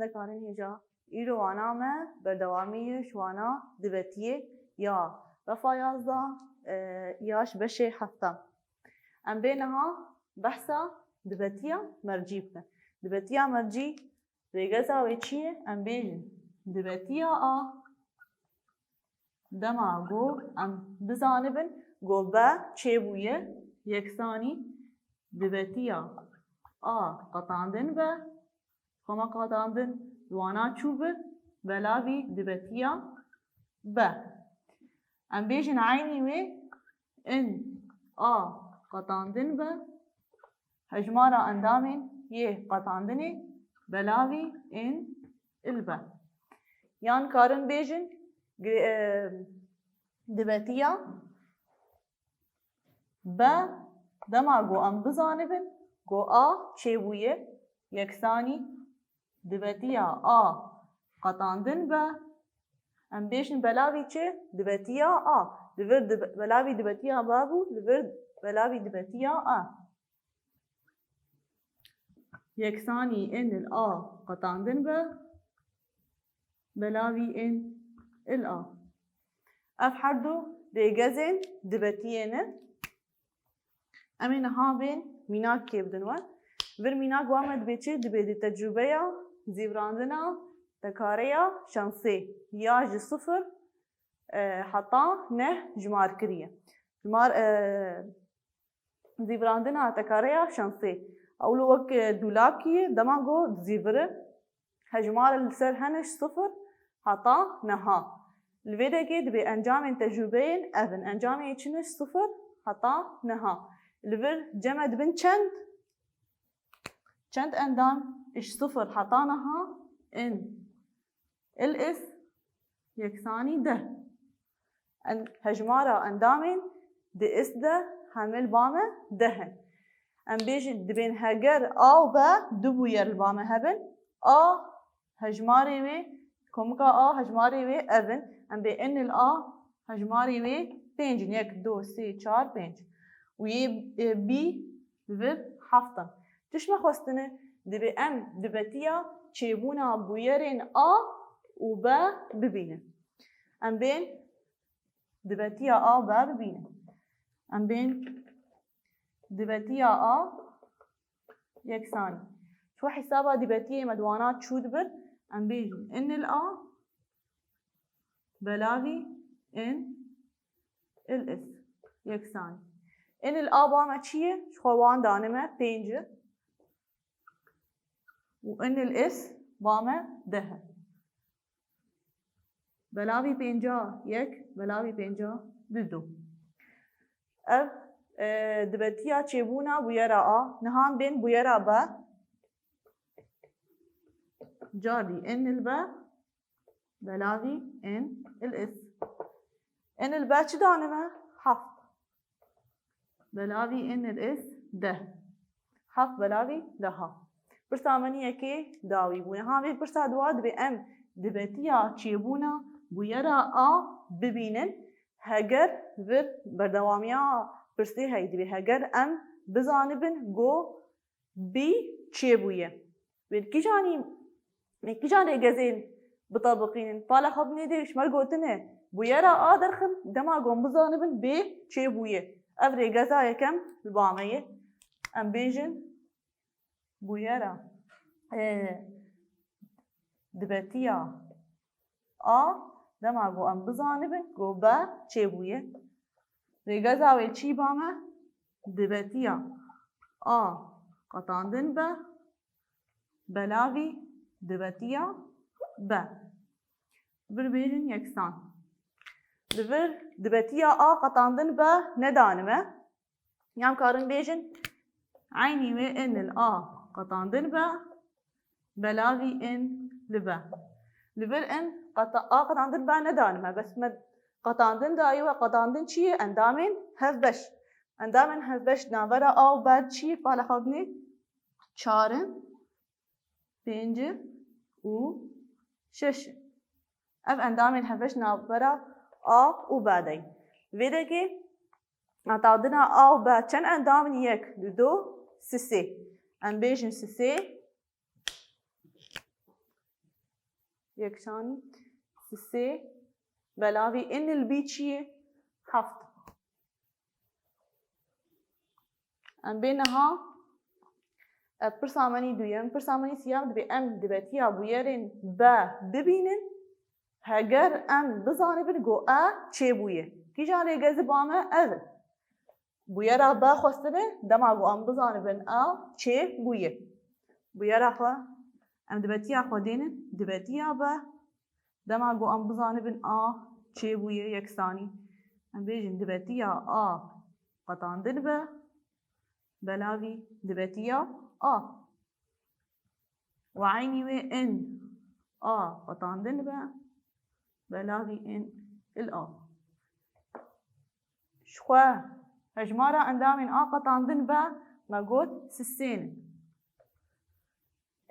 ده کارن هجا ایرو وانا ما بردوامیش وانا دبتیه یا رفا 11 یاش بشه 7 ام بینها بحثا دبتیه مرجی بکن دبتیه مرجی ریگزا و چیه ام بیجن دبتیه دما گو ام بزانبن گو با چه بویه یکسانی دبتیه قطاندن با خما قطاندن وانا چوبه بلاوی دبتیه با ام بیجن عینی و ان قطاندن با هجمارا اندامین یه قطاندنه بلاوی ان البا یان کارن بیجن دبتیه با دما گو ام بزانبن گو چه بویه یکسانی دبتیه قطاندن با ام بیشن بلاوی چه دبتیه لور بلاوی دبتیه بابو لور بلاوی دبتیه یکسانی ان قطاندن با بلاوی ان اف هر دو دیگزین دبتیه نه امین ها بین میناک که بدنوان ور میناک وامد بیچه دبیدی تجربه یا زیوراندنا تکاریا شانسی یا جصفر حتی نه جمار کریه جمار زیوراندنا تکاریا شانسی اولو وقت دولاکیه دماغو زیوره هجمار السر هنش صفر حتی نها الفيديو كي دبي انجام تجربين اذن انجام يتشنش صفر حتى نها الفير جمع دبن چند اندام اش صفر حتى نها ان الاس يكساني ده ان هجمارا اندامين دي اس ده حمل بامه دهن ام بيجي دبين هجر او با دبوير البامه هبن هجماري وي كومكا هجماري وي اذن ام بي ان هجماري وي 5 1 2 3 4 5 وي بي في 7 تشما خواستنه دبي ام دبتيا چيبونا بويرين و با ببينه ام بين دبتيا با ببينه ام بين دبتيا يكساني شو حسابها دبتيا مدوانات شو دبر ام بيجي ان بلاوي ان الاس يكساني ان بامه چیه خوان دانمه 5 و ان الاس بامه 10 بلاوی 5 1 بلاوی 5 2 اف دبتیا چبونا بویرا نهان بین بویرا با جاری ان البا بلاوی ان الاس ان البا چه دانمه 7 بلاوی ان الاس 10 7 بلاوی 10 برسامنیه که داوی بونه ها وی برسا دواد به ام دبتیا چیبونا بویرا ببینن هگر ور بردوامیا برسی هیدی به هگر ام بزانبن گو بی چیبویه وید کی جانی گزین بطابقین فالا خب نیدیش مرگوتنه بویرا درخم دما گم بزانبن بی چیبویه افري جزايا كم البامية ام بيجن بويرا دبتيا دما جو ام بزانبن جو با چه بويه ريجزاوي چي بامه دبتيا قطاندن با بلاوي دبتيا با بربيجن يكسان لور دبتيا قطاندن با ندانمه يام كارن بيجن عيني و ان قطاندن با بلاوي ان لبا لور ان قطاندن با ندانمه بس قطاندن دايوه قطاندن چيه اندامن هفبش اندامن هفبش ناورا و بعد چيه فالا خبني 4 5 و 6 اف اندامن هفبش ناورا و بعدی ویده که نتادنا و بعد چند اندام 1 2 3 ام بیشن 3 یکشانی سه بلاوی ان البی چیه؟ هفت. ام بینها پرسامانی دویم پرسامانی سیام دبی ام دبتیا بویرین با ببینن هگر ام بزانه بن گو چه بویه کی جان ریگز بامه او بویرا با خواستنه دما گو ام بزانه بن چه بویه بویرا خوا ام دبتیا خودینن دبتیا با دما گو ام بزانه بن چه بویه یکسانی ام بیجن دبتیا قطاندن با بلاوی دبتیا وعيني وإن قطاندن با بلاوي إن شخوا هجمارا أندامين قطاندن با ما قد سسين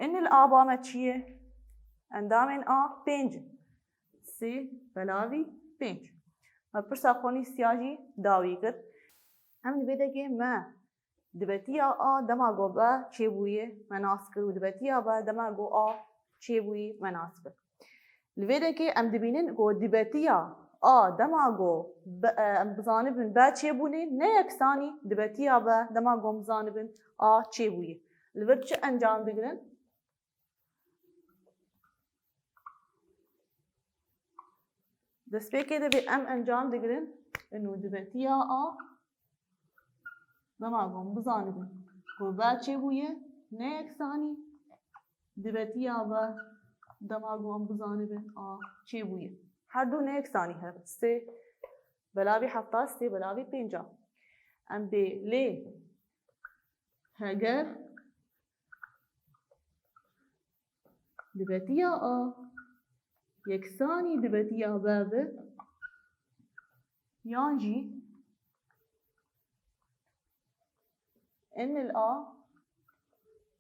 إن بامة چية أندامين بينج سي بلاوي بينج ما برسا خوني سياجي داوي كر هم نبيده ما دبتیا دما گو با چه بویه مناسک و دبتیا با دما گو چه بویه مناسک لویده که ام دبینن گو دبتیا دما گو ام بزانبن با چه بونه نه یکسانی دبتیا با دما گو بزانبن چه بویه لوید چه انجام بگیرن دست به که دبی ام انجام بگیرن انو دبتیا دما گم بزانبن گو با چه بویه نه یکسانی دبتیا با دما گم بزانبن چه بویه هر دو نه یکسانی هست سه بلاوی هفته سه بلاوی پنجا ام به لی هگر دبتیا یکسانی دبتیا با یانجی إن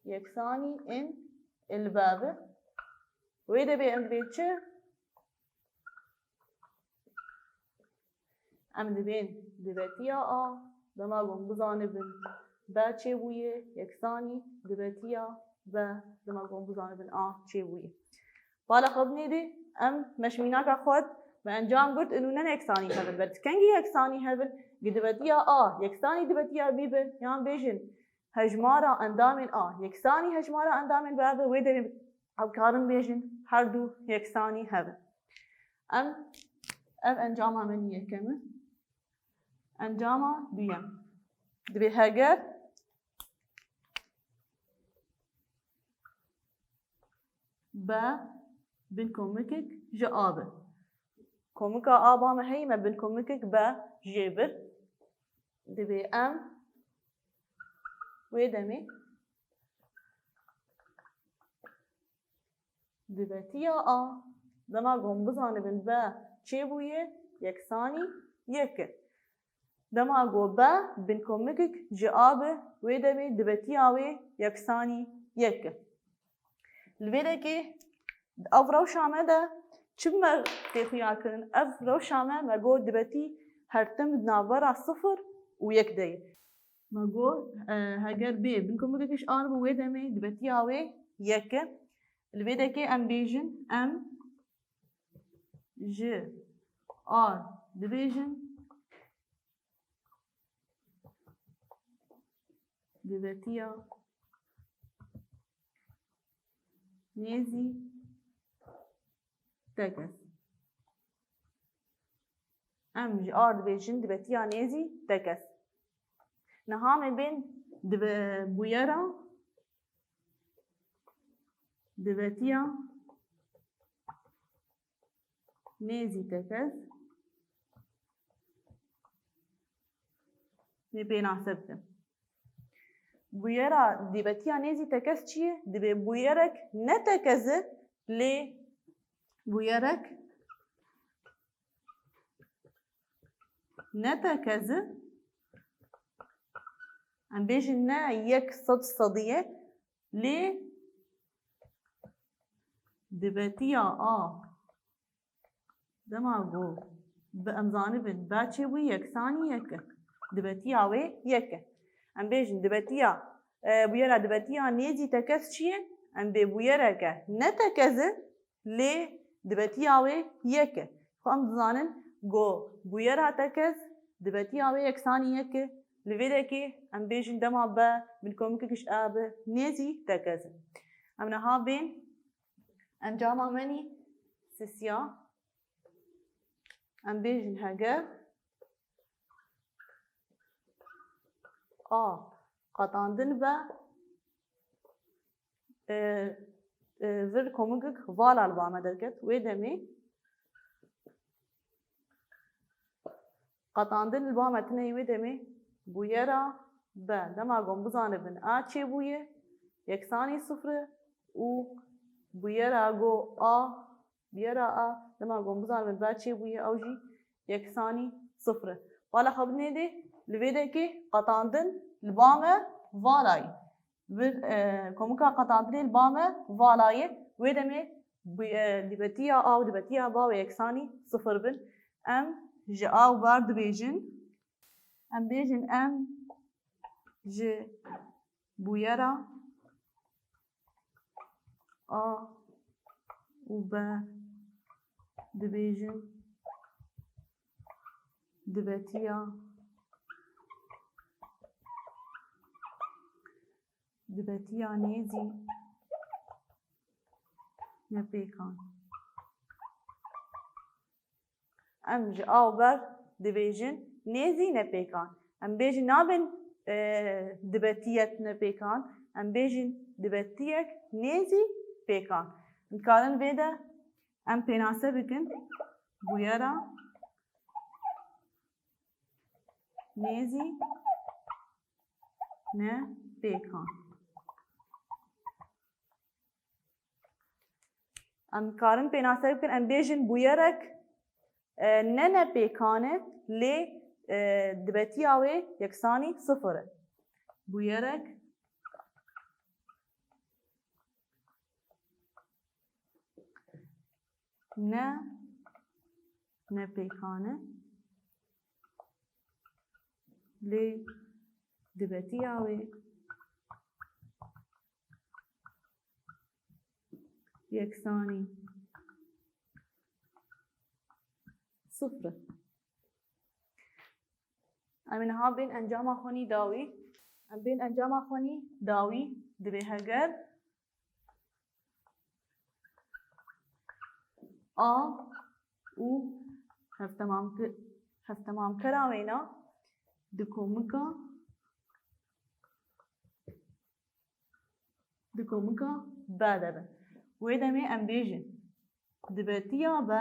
يكساني إن الباب ويدا بي أم بيتشي أم دبين دبتيا دما قم بزانبن با چه بويه يكساني دبتيا با دما قم بزانبن چه بويه بالا خبني دي أم مشميناك خود بأنجام قلت إنو نن يكساني هبل بس كنجي يكساني هبل دبتیا یکسانی دبتیا بیبه یان بیشن هجمارا اندامین یکسانی هجمارا اندامین بابه ویدر ابکارن بیشن هر دو یکسانی هبه ام انجام من یکمه انجام دویم دبی هگر با بن کمکک جابه کمکا آبام هی ما بن کمکک با جبر دبي أم ويدمي دبتيا دما قم بزانبن با چه بويه يكساني يك دما قو با بن كمكك جواب ويدمي دبتيا وي يكساني يك الفيدكي أفرو شامه ده چما تخيار كرن أفرو شامه ما قو دبتي هرتم نابرا صفر ويك داي ما قول هاجر بي بنكم مكش أنا بويدا مي دبتي أوي يك البيدا كي أم بيجن أم ج دبيجن دبتي نيزي تكس ام ج دبيجن دبتي نيزي تكس نهام بين بويرا دبتيا نيزي تكس نبينا سبت بويرا دبتيا نيزي تكس چيه دبي بويرك نتكز لي بويرك نتكز عم بيجي لنا يك صدية لي دبتيا دماغو بأمزانبن باتشي ويك ثاني يك دبتيا وي يك عم بيجي دبتيا بويرا دبتيا نيزي تكز شيء عم بويرك نتكز لێ دبەتیاوێ یەکە خۆم دزانن گۆ بویەرا تەکەس دبەتیاوێ یەکسانی یەکە li vê dekê em bêjin dema be bin komîkekîş a bi nêzî tekez in. Em niha bên encama menî sisiya em bêjin heger a qetandin be vir komîkek vala li ba me derket wê demê qetandin li ba me tune wê demê bûyera be dema gon bizanibin a çêbûye yeksanî sıfır û bûyera go a bûyera a dema gon bizanibin be çêbûye ew jî yeksanî sıfır. Vala xwe binê dê li vê dekê qetandin li ba me valayê vir komîka qetandinê li ba me valayê wê demê dibetiya a û dibetiya ba û yeksanî sıfır bin. Em ji a û ber dibêjin em bêjin em ji bûyera a û b dibêjin dibetiya nêzî nepêkan. Em ji a û ber dibêjin nêzî nepêkan. Em bêjin nabin dibetiyek nepêkan, em bêjin dibetiyek nêzî pêkan. Dikarin vê de em pênase bikin bûyera nêzî nepêkan. Em dikarin pênase bikin em bêjin bûyerek ne nepêkan e lê dibetiya wê yeksanî sıfır e. Bûyerek ne nepêkan e lê dibetiya wê yeksanî sıfır. Em niha bên encama xwenî dawî em bên encama xwenî dawî dibe heger a û hevtemamkera wêna di komîka b dibin. Wê demê em bêjin dibetiya b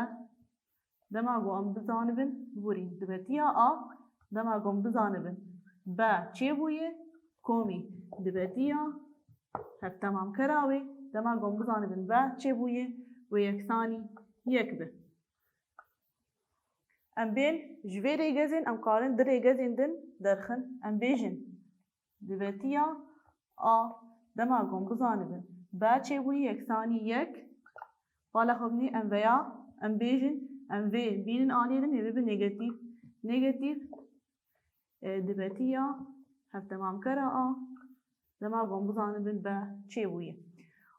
dema got em bizanibin borîn. Dibetiya a dema got em bizanibin b çêbûye komî. Dibetiya hevtemamkera wê dema got em bizanibin b çêbûye wê yeksanî yek be. Em bên ji vê rêgezên em karin di rêgezên din derxin. Em bêjin dibetiya a dema got em bizanibin b çêbûye yeksanî yek. Vala xwe binê em veya em bêjin em vê bînin aliyê din ê bibe negatif. Negatif dibetiya hevtemamkera a dema got em bizanibin b çêbûye.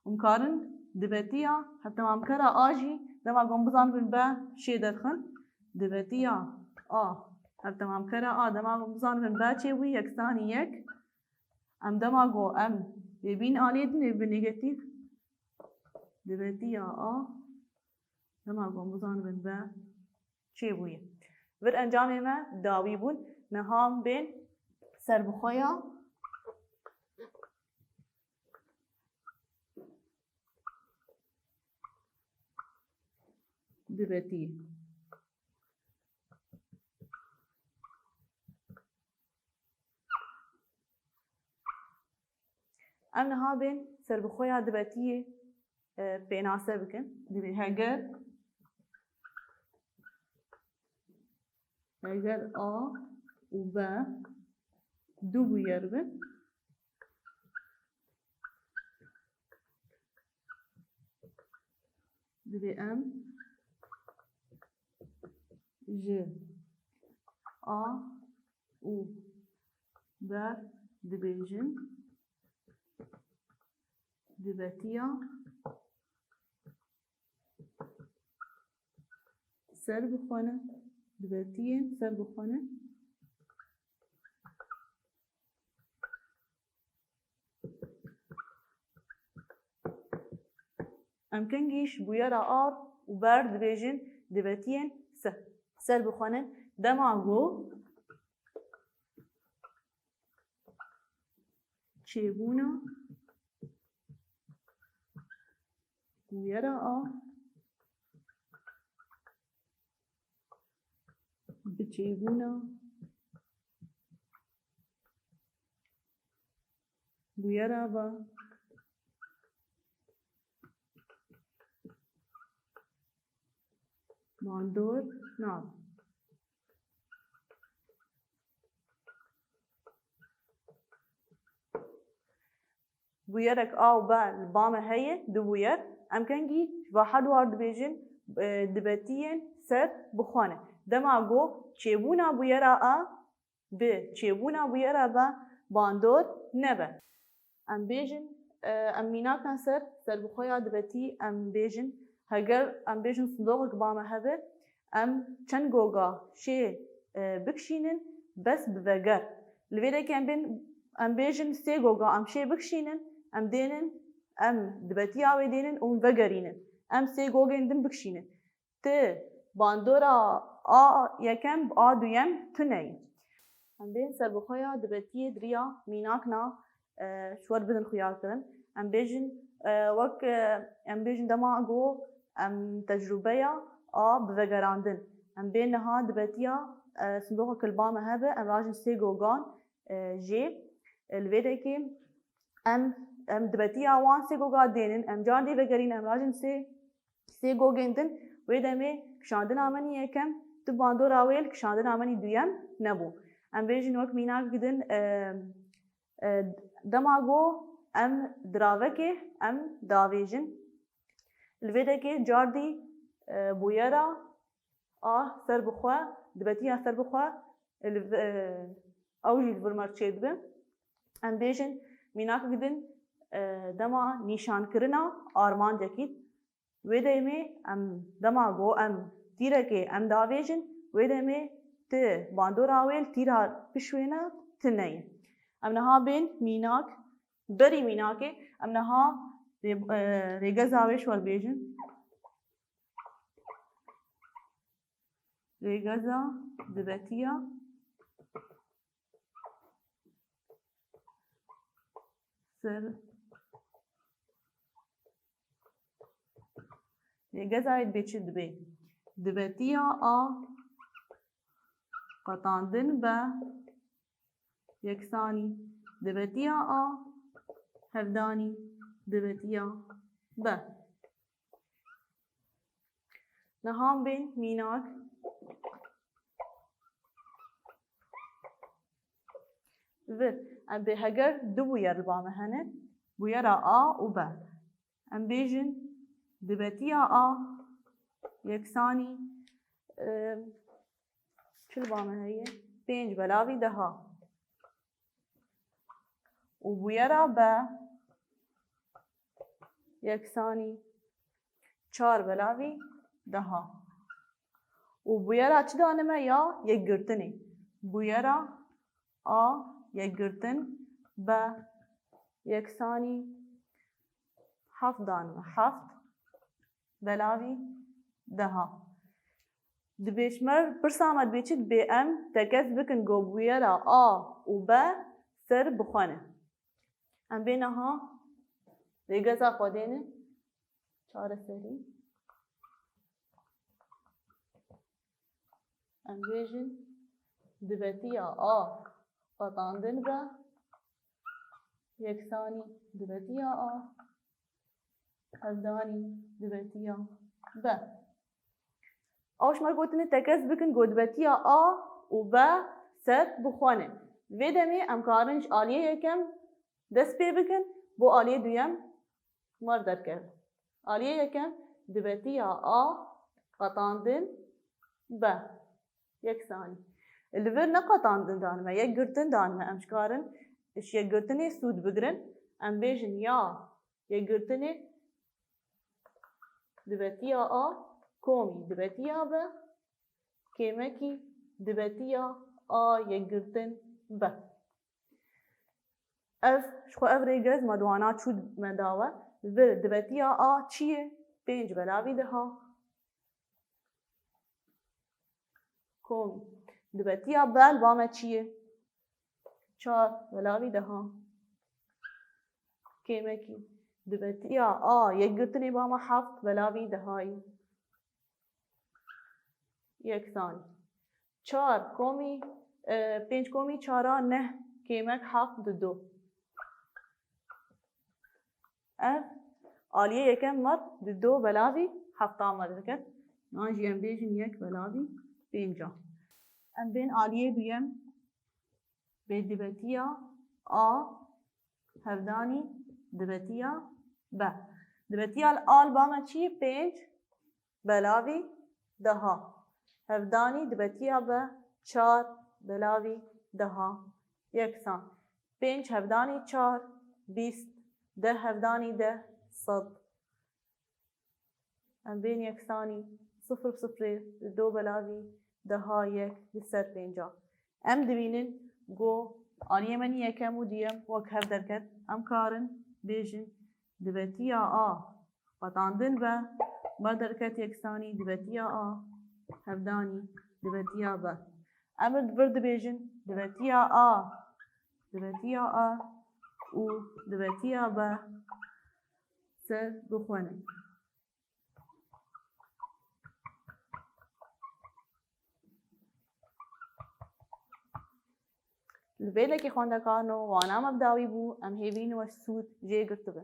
Em karin dibetiya hevtemamkera a jî dema got em bizanibin b şê derxin. Dibetiya a hevtemamkera a dema got em bizanibin b çêbûye yeksanî yek. Em dema got em vê bînin aliyê din ê bibe negatif. Dibetiya a dema got em bizanibin b çêbûye. Vir encamê me dawî bûn. Niha em bên serbixweya dibetî. Em niha bên serbixweya dibetiyê pênase bikin. Divê heger a û b du bûyer bin. Divê em ji a û b dibêjin dibetiya سر بخونه دبتیین سر بخونه امکنگیش بویرا آر و بر دبیجن دبتیین سر بخونه دما گو چگونه بویرا آر بچگونه بویرا با ماندور ناب بویرک آو با البام هیه دو بویر امکنگی واحد وارد بیجن دبتیین سر بخونه دما گو چیبونا بویرا آ به چیبونا بویرا با باندور نبه ام بیجن ام میناکن سر بخویا دبتی ام بیجن هگر ام بیجن صندوق بامه هبه ام چند گوگا شی بکشینن بس بوگر لویده که ام بیجن سی گوگا ام شی بکشینن ام دینن ام دبتی آوی دینن اون وگرینن ام سی گوگین دن بکشینن ته باندورا آ یکم آ دویم تنهی ام بین سر بخویا دبتی دریا میناکنا شور بدن خیار کرن ام بیجن وک ام بیجن دما گو ام تجربه آب وگراندن ام بینها دبتیا صندوق کلبامه هبه ام راجن سی گوگان جی الویده که ام دبتیا وان سی گوگا دینن ام جان دی وگرین ام راجن سی گوگین دن ویده می کشاندن آمنی یکم تو باندور آویل کشاندن آمنی دویم نبو ام بیجن وک میناک گدن دماغو ام دراوکه ام داویجن الویده که جاردی بویرا سر بخوا دبتی سر بخوا اوجی الورمرچه دبه ام بیجن میناک گدن دما نیشان کرنا آرمان جکید ویده می ام دماغو ام تیره که ام داویجن ویده می ته باندور آویل تیره پشوینا تنهی ام نها بین میناک بری میناکه ام نها ریگز آویش وال بیجن ریگزا دبتیا سر ریگزا اید بیچه دبی دبتیا قطاندن با یکسانی دبتیا هفدانی دبتیا با نهام بین میناک و ام به هگر دو بویر البامه هنه بویرا و با ام بیجن دبتیا یکسانی چه البامه هیه؟ 5 بلاوی 10 و بویرا با یکسانی 4 بلاوی 10 و بویرا چه دانمه یا یک گرتنی بویرا یک گرتن با یکسانی 7 دانمه 7 بلاوی 10 دبیشمر پرسامد بیچید بی ام تکس بکن گو بویرا و با سر بخونه ام بینها ریگزا خودینه 4 سری ام بیجن دبتیا قطاندن با یکسانی دبتیا هفدانی دبتیا با اوش مر گوتنی تکس بکن گو دبتیا و با سر بخونه ویدمی ام کارنش آلیه یکم دست پی بکن بو آلیه دویم مر در کرد آلیه یکم دبتیا قطاندن با یکسانی الور نقطاندن دانمه یک گرتن دانمه امش کارن اش یک گرتنی سود بگرن ام بیجن یا یک گرتنی دبتیا کومی دبتیا به کیمکی دبتیا آ یگرتن به اف شخو اف ریگز مدوانا چود مداوه به دبتیا آ چیه؟ 5 بلاوی دها کومی دبتیا بل بامه چیه؟ 4 بلاوی دها کیمکی دبتیا آ یگرتنی بامه 7 بلاوی دهایی 1 ثانی 4 کومی 5 کومی 4 نه کیمک 7 2 اف آلیه یکم مد 2 بلاوی 7 آمد دکت نانجی ام بیجن 1 بلاوی 5 ام بین آلیه دویم به دبتیا آ هفدانی دبتیا به دبتیا آل بامه چی 5 بلاوی دها هفدانی دبتیا به 4 بلاوی دها 1 ثان 5 هفدانی 4 20 10 هفدانی 10 100 ام بین 1 ثانی 0 0 2 بلاوی دها 1 250 ام دبینن گو آنیه منی یکم و دیم وک هف درکت ام کارن بیجن دبتیا آ بطاندن به با درکت 1 ثانی دبتیا آ هفدانی دبتیا به ام برد بیجن دبتیا آ و دبتیا به سر بخونه البيلة كي خواندا كانو وانا مبداوي بو ام هيفين وش سود جي قرتبه